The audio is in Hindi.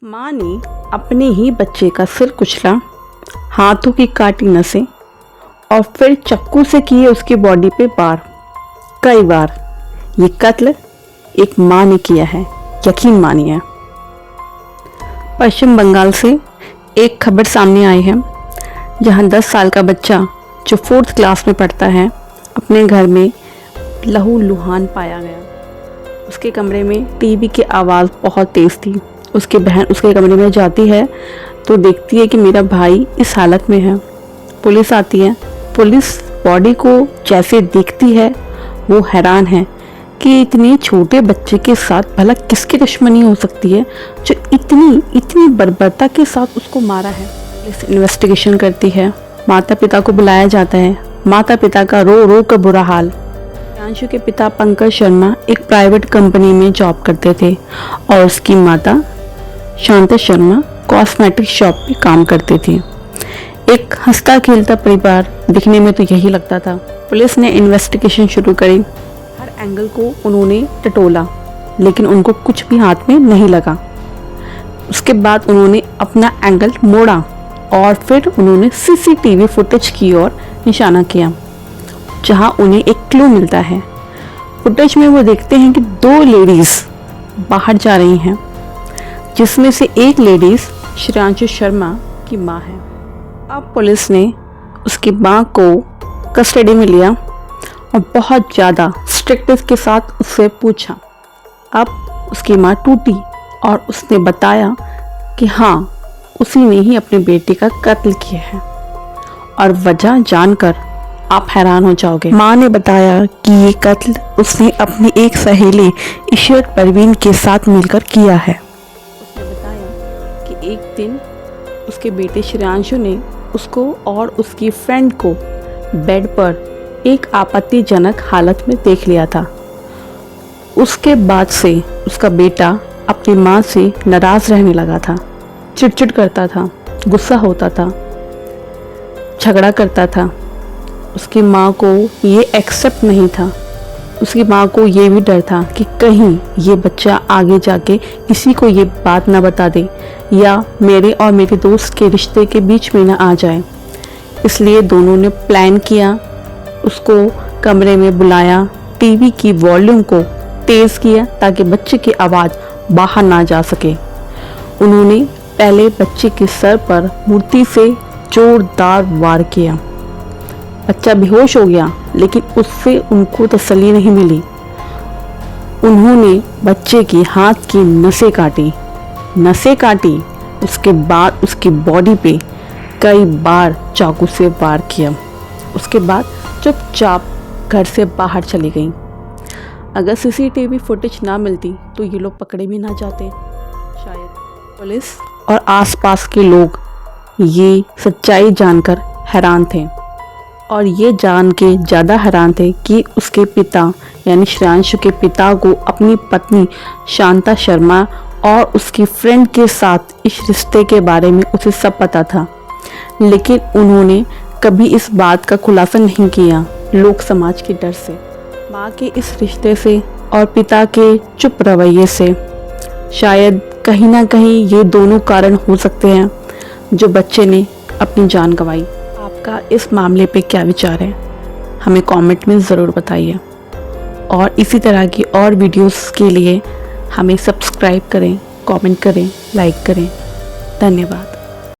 माँ ने अपने ही बच्चे का सिर कुचला, हाथों की काटी नसें और फिर चाकू से किए उसकी बॉडी पे वार। कई बार ये कत्ल एक माँ ने किया है, यकीन मानिए। पश्चिम बंगाल से एक खबर सामने आई है, जहां 10 साल का बच्चा जो 4th क्लास में पढ़ता है, अपने घर में लहूलुहान पाया गया। उसके कमरे में टीवी की आवाज़ बहुत तेज़ थी। उसकी बहन उसके कमरे में जाती है तो देखती है कि मेरा भाई इस हालत में है। पुलिस आती है। पुलिस बॉडी को जैसे देखती है वो हैरान है कि इतने छोटे बच्चे के साथ भला किसकी दुश्मनी हो सकती है जो इतनी बर्बरता के साथ उसको मारा है। पुलिस इन्वेस्टिगेशन करती है। माता पिता को बुलाया जाता है। माता पिता का रो रो कर बुरा हाल। श्रेयांशु के पिता पंकज शर्मा एक प्राइवेट कंपनी में जॉब करते थे और उसकी माता शांता शर्मा कॉस्मेटिक शॉप पे काम करती थी। एक हंसता खेलता परिवार दिखने में तो यही लगता था। पुलिस ने इन्वेस्टिगेशन शुरू करी। हर एंगल को उन्होंने टटोला, लेकिन उनको कुछ भी हाथ में नहीं लगा। उसके बाद उन्होंने अपना एंगल मोड़ा और फिर उन्होंने सीसीटीवी फुटेज की ओर निशाना किया, जहां उन्हें एक क्लू मिलता है। फुटेज में वो देखते हैं कि 2 लेडीज बाहर जा रही हैं, जिसमें से एक लेडीज श्रेयांशु शर्मा की माँ है। अब पुलिस ने उसकी माँ को कस्टडी में लिया और बहुत ज़्यादा स्ट्रिक्टनेस के साथ उससे पूछा। अब उसकी माँ टूटी और उसने बताया कि हाँ, उसी ने ही अपने बेटे का कत्ल किया है। और वजह जानकर आप हैरान हो जाओगे। माँ ने बताया कि ये कत्ल उसने अपनी एक सहेली इशरत परवीन के साथ मिलकर किया है। उसने बताया कि एक दिन उसके बेटे श्रेयांशु ने उसको और उसकी फ्रेंड को बेड पर एक आपत्तिजनक हालत में देख लिया था। उसके बाद से उसका बेटा अपनी माँ से नाराज़ रहने लगा था, चिड़चिड़ करता था, गुस्सा होता था, झगड़ा करता था। उसकी माँ को ये एक्सेप्ट नहीं था। उसकी माँ को ये भी डर था कि कहीं ये बच्चा आगे जाके किसी को ये बात ना बता दे या मेरे और मेरे दोस्त के रिश्ते के बीच में ना आ जाए। इसलिए दोनों ने प्लान किया, उसको कमरे में बुलाया, टीवी की वॉल्यूम को तेज़ किया ताकि बच्चे की आवाज़ बाहर ना जा सके। उन्होंने पहले बच्चे के सर पर मूर्ति से जोरदार वार किया। बच्चा बेहोश हो गया, लेकिन उससे उनको तसल्ली नहीं मिली। उन्होंने बच्चे की हाथ की नसें काटी। उसके बाद उसकी बॉडी पे कई बार चाकू से वार किया। उसके बाद चुपचाप घर से बाहर चली गई। अगर सीसीटीवी फुटेज ना मिलती तो ये लोग पकड़े भी ना जाते शायद। पुलिस और आसपास के लोग ये सच्चाई जानकर हैरान थे और ये जान के ज़्यादा हैरान थे कि उसके पिता यानी श्रेयांशु के पिता को अपनी पत्नी शांता शर्मा और उसकी फ्रेंड के साथ इस रिश्ते के बारे में उसे सब पता था, लेकिन उन्होंने कभी इस बात का खुलासा नहीं किया, लोक समाज के डर से। माँ के इस रिश्ते से और पिता के चुप रवैये से शायद कहीं ना कहीं ये दोनों कारण हो सकते हैं जो बच्चे ने अपनी जान गंवाई। आपका इस मामले पे क्या विचार है, हमें कमेंट में ज़रूर बताइए और इसी तरह की और वीडियोस के लिए हमें सब्सक्राइब करें, कमेंट करें, लाइक करें। धन्यवाद।